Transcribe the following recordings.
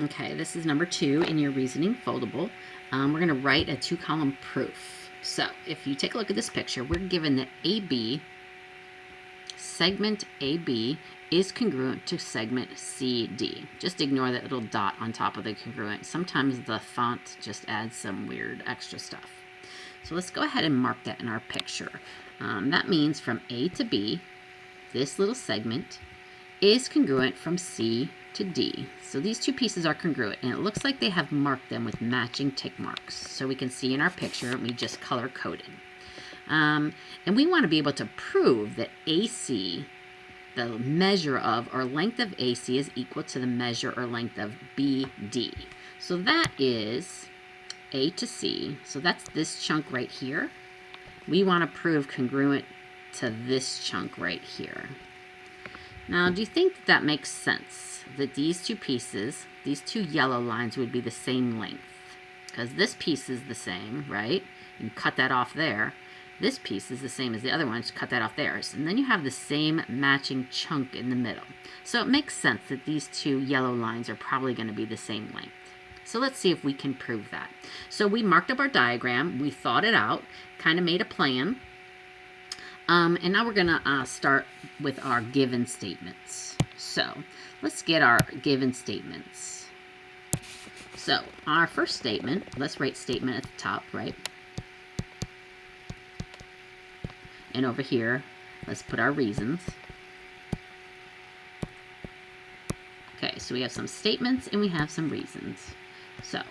Okay, this is number 2 in your reasoning foldable. We're going to write a 2-column proof. So if you take a look at this picture, we're given that AB, segment AB, is congruent to segment CD. Just ignore that little dot on top of the congruent. Sometimes the font just adds some weird extra stuff. So let's go ahead and mark that in our picture. That means from A to B, this little segment is congruent from C to D. So these two pieces are congruent, and it looks like they have marked them with matching tick marks. So we can see in our picture, we just color coded. And we want to be able to prove that AC, the measure of or length of AC, is equal to the measure or length of BD. So that is A to C. So that's this chunk right here. We want to prove congruent to this chunk right here. Now, do you think that makes sense? That these two pieces, these two yellow lines, would be the same length? Because this piece is the same, right? You can cut that off there. This piece is the same as the other one, just cut that off there. And then you have the same matching chunk in the middle. So it makes sense that these two yellow lines are probably going to be the same length. So let's see if we can prove that. So we marked up our diagram, we thought it out, kind of made a plan. And now we're going to start with our given statements. So let's get our given statements. So our first statement, let's write statement at the top, right? And over here, let's put our reasons. Okay, so we have some statements and we have some reasons. So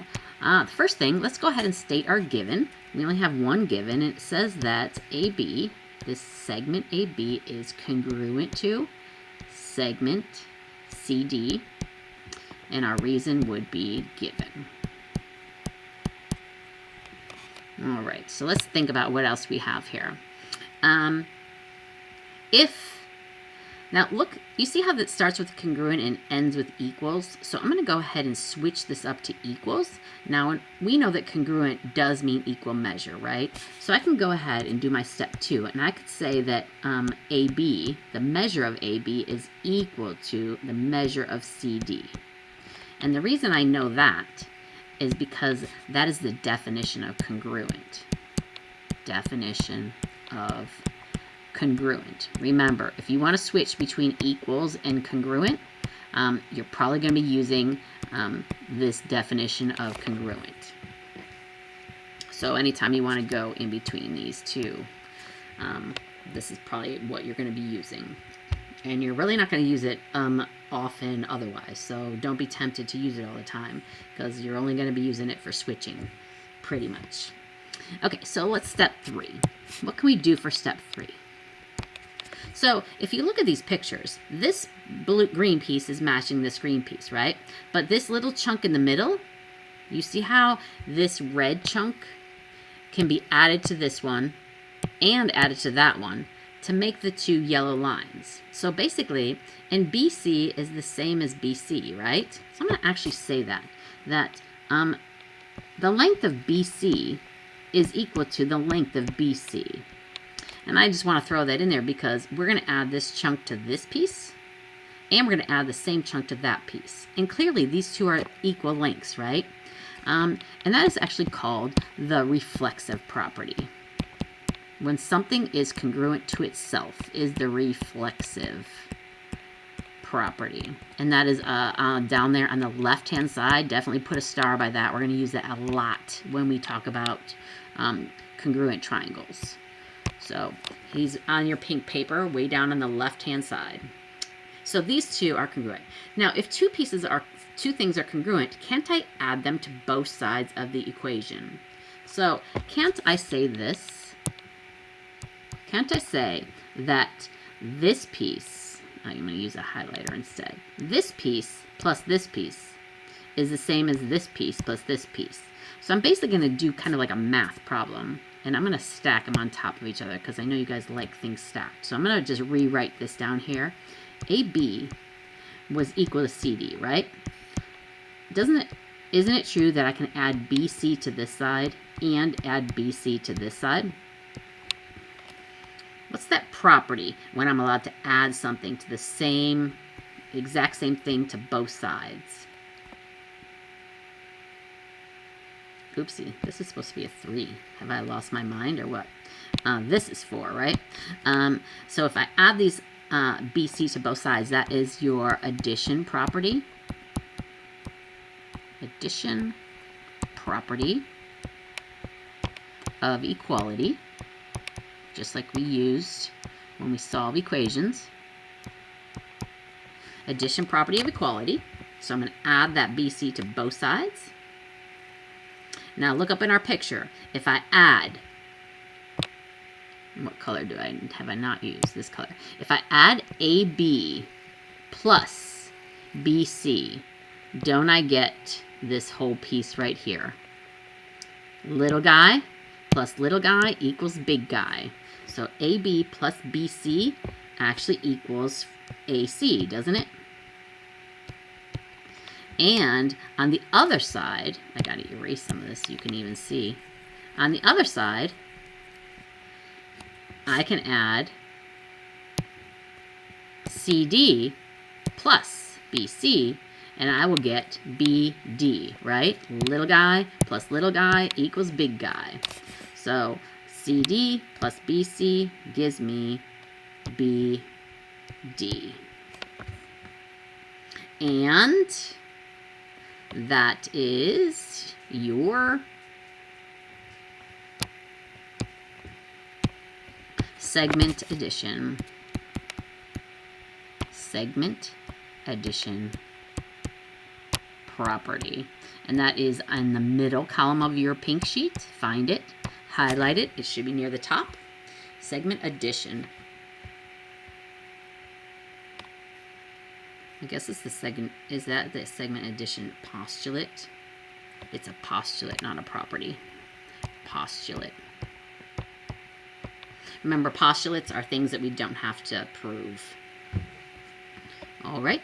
the first thing, let's go ahead and state our given. We only have one given, and it says that AB, this segment AB, is congruent to segment CD, and our reason would be given. All right, so let's think about what else we have here. Now look, you see how that starts with congruent and ends with equals? So I'm going to go ahead and switch this up to equals. Now we know that congruent does mean equal measure, right? So I can go ahead and do my step 2, and I could say that AB, the measure of AB, is equal to the measure of CD. And the reason I know that is because that is the definition of congruent. Definition of congruent. Remember, if you want to switch between equals and congruent, you're probably going to be using this definition of congruent. So anytime you want to go in between these two, this is probably what you're going to be using. And you're really not going to use it often otherwise, so don't be tempted to use it all the time, because you're only going to be using it for switching, pretty much. Okay, so what's step 3? What can we do for step 3? So if you look at these pictures, this green piece is matching this green piece, right? But this little chunk in the middle, you see how this red chunk can be added to this one and added to that one to make the two yellow lines. So basically, and BC is the same as BC, right? So I'm going to actually say that the length of BC is equal to the length of BC. And I just want to throw that in there because we're going to add this chunk to this piece, and we're going to add the same chunk to that piece. And clearly, these two are equal lengths, right? And that is actually called the reflexive property. When something is congruent to itself is the reflexive property. And that is down there on the left-hand side. Definitely put a star by that. We're going to use that a lot when we talk about congruent triangles. So he's on your pink paper way down on the left-hand side. So these two are congruent. Now, if two things are congruent, can't I add them to both sides of the equation? So can't I say this? Can't I say that this piece, I'm going to use a highlighter instead. This piece plus this piece is the same as this piece plus this piece. So I'm basically going to do kind of like a math problem. And I'm going to stack them on top of each other because I know you guys like things stacked. So I'm going to just rewrite this down here. AB was equal to CD, right? Isn't it true that I can add BC to this side and add BC to this side? What's that property when I'm allowed to add something to the exact same thing to both sides? Oopsie, this is supposed to be a 3. Have I lost my mind or what? This is 4, right? So if I add these BC to both sides, that is your addition property. Addition property of equality, just like we used when we solve equations. Addition property of equality. So I'm going to add that BC to both sides. Now look up in our picture. If I add, what color have I not used? This color. If I add AB plus BC, don't I get this whole piece right here? Little guy plus little guy equals big guy. So AB plus BC actually equals AC, doesn't it? And on the other side, I gotta erase some of this so you can even see. On the other side, I can add CD plus BC, and I will get BD, right? Little guy plus little guy equals big guy. So CD plus BC gives me BD. And that is your segment addition. Segment addition property. And that is in the middle column of your pink sheet. Find it, highlight it. It should be near the top. Segment addition. I guess it's the segment, is that the segment addition postulate? It's a postulate, not a property. Postulate. Remember, postulates are things that we don't have to prove. All right.